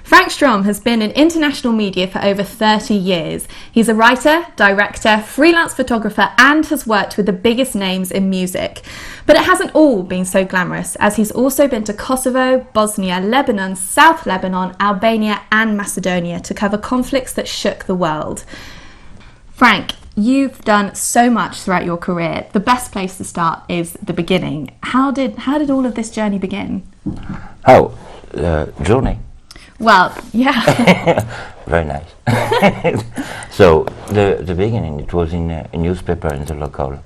Franck Stromme has been in international media for over 30 years. He's a writer, director, freelance photographer, and has worked with the biggest names in music. But it hasn't all been so glamorous, as he's also been to Kosovo, Bosnia, Lebanon, South Lebanon, Albania, and Macedonia to cover conflicts that shook the world. Franck, you've done so much throughout your career. The best place to start is the beginning. How did all of this journey begin? Journey. Well, yeah. Very nice. So the beginning, it was in a newspaper in the local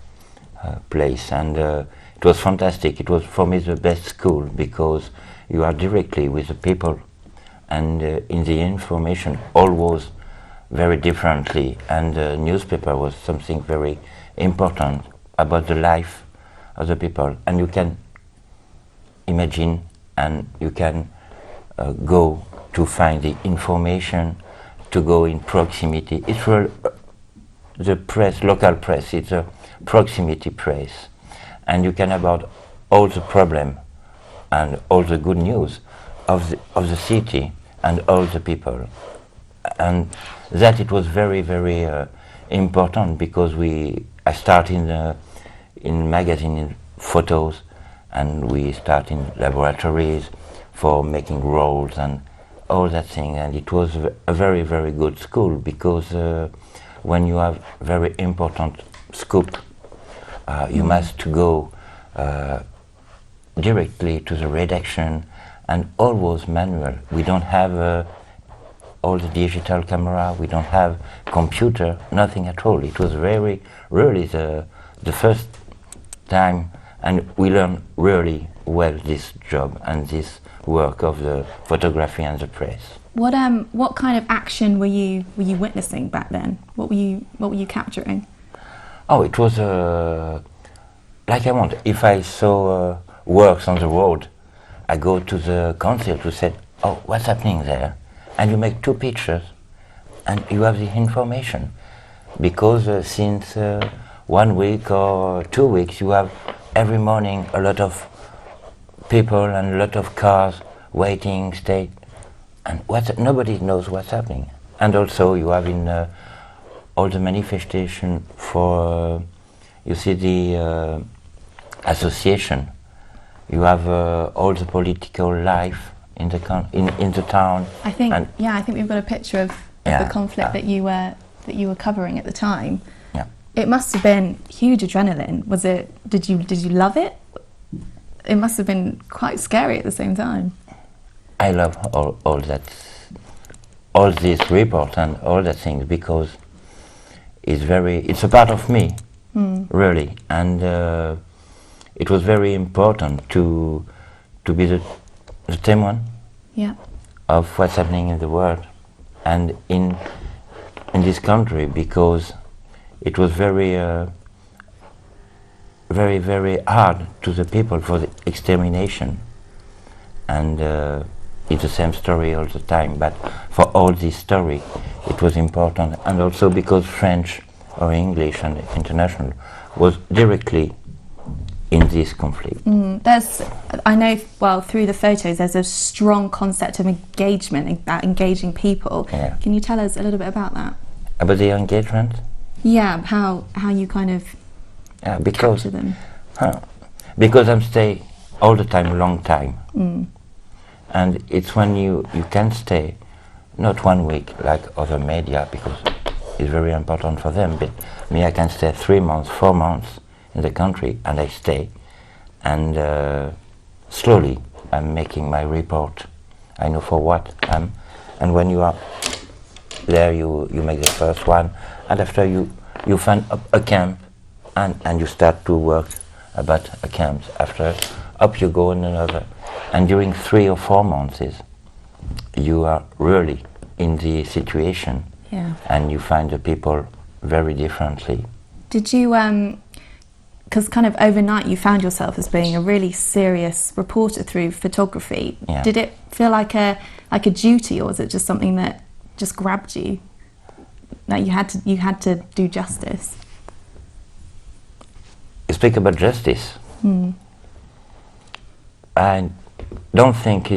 place, and it was fantastic. It was for me the best school because you are directly with the people, and in the information all was very differently, and the newspaper was something very important about the life of the people, and you can imagine and you can go to find the information, to go in proximity. It's for the press, local press, it's a proximity press, and you can about all the problem and all the good news of the city and all the people. And that it was very, very important because I start in magazine, in photos, and we start in laboratories for making rolls and all that thing, and it was a very, very good school because when you have very important scoop, you must to go directly to the redaction, and all was manual. We don't have all the digital camera, we don't have computer, nothing at all. It was really the first time, and we learned really well this job and this work of the photography and the press. What kind of action were you witnessing back then? What were you capturing? Oh, it was like I want. If I saw works on the road, I go to the council to say, "Oh, what's happening there?" And you make 2 pictures, and you have the information. Because since 1 week or 2 weeks, you have every morning a lot of people and a lot of cars waiting, stay, and nobody knows what's happening. And also you have in all the manifestation for, you see the association, you have all the political life in the town. I think we've got a picture of the conflict that you were covering at the time. Yeah. It must have been huge adrenaline. Was it? Did you love it? It must have been quite scary at the same time. I love all that, all this report and all that things because it's a part of me, really, and it was very important to be the témoin of what's happening in the world and in this country, because it was very very hard to the people for the extermination, and it's the same story all the time, but for all this story it was important, and also because French or English and international was directly in this conflict. I know, well, through the photos there's a strong concept of engagement, about engaging people. Yeah. Can you tell us a little bit about that? About the engagement? Yeah, how you kind of capture them. Because I'm stay all the time, long time. And it's when you can stay, not 1 week like other media, because it's very important for them, but me, I can stay 3 months, 4 months in the country, and I stay, and slowly I'm making my report. I know for what I'm, and when you are there, you make the first one, and after you find a camp, and you start to work about a camp. After up you go in another, and during 3 or 4 months you are really in the situation, and you find the people very differently. Did you because kind of overnight you found yourself as being a really serious reporter through photography. Did it feel like a duty, or was it just something that just grabbed you, that you had to do justice? You speak about justice. I don't think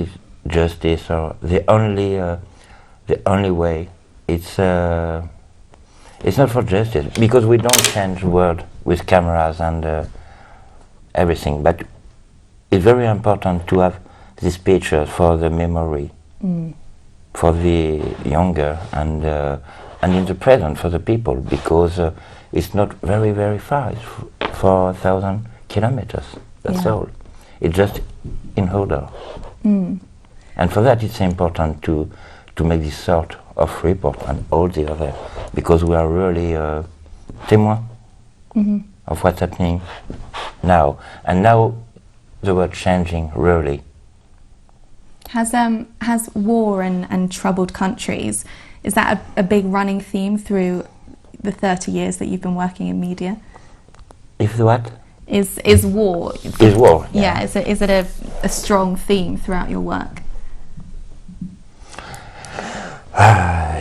justice or the only way. It's not for justice, because we don't change the world with cameras and everything, but it's very important to have these pictures for the memory, for the younger and in the present for the people, because it's not very, very far. It's 4,000 kilometers, that's all. It's just in order. And for that it's important to make this sort of report and all the other, because we are really témoins of what's happening now. And now the world changing really. Has war and troubled countries, is that a big running theme through the 30 years that you've been working in media? If the what? Is war? Is war? Yeah. Is it a strong theme throughout your work?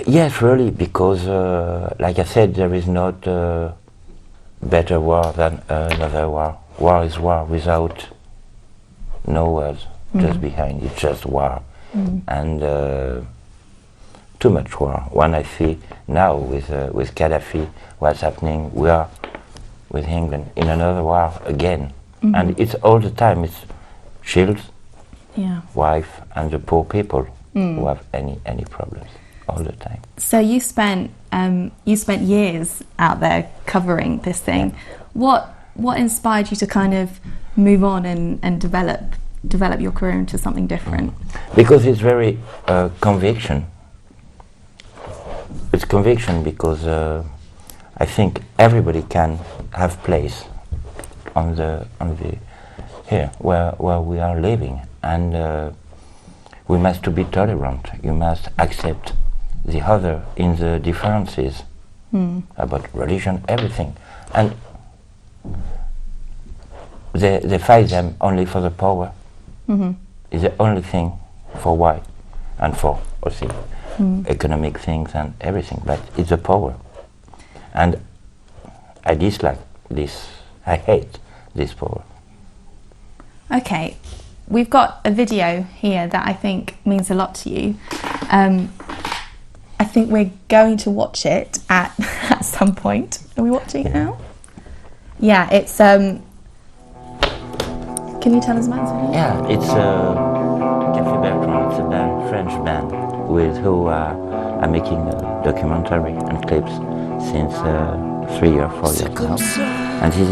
Yes, really, because like I said, there is not a better war than another war. War is war without no words just behind it, just war. And too much war. When I see now with Gaddafi, what's happening, we are with England in another war again. And it's all the time, it's children, wife, and the poor people who have any problems all the time. So you spent years out there covering this thing. What inspired you to kind of move on and develop your career into something different? Because it's very conviction. It's conviction because I think everybody can have place on the here where we are living, and we must to be tolerant. You must accept the other in the differences about religion, everything, and they fight them only for the power. It's the only thing for why, and for also economic things and everything, but it's the power. And I dislike this, I hate this power. Okay, we've got a video here that I think means a lot to you. I think we're going to watch it at some point. Are we watching it now? Yeah, it's can you tell us about it? Yeah, it's Café Bertrand. It's a band, French band, with who are making a documentary and clips since 3 or 4 years now. And this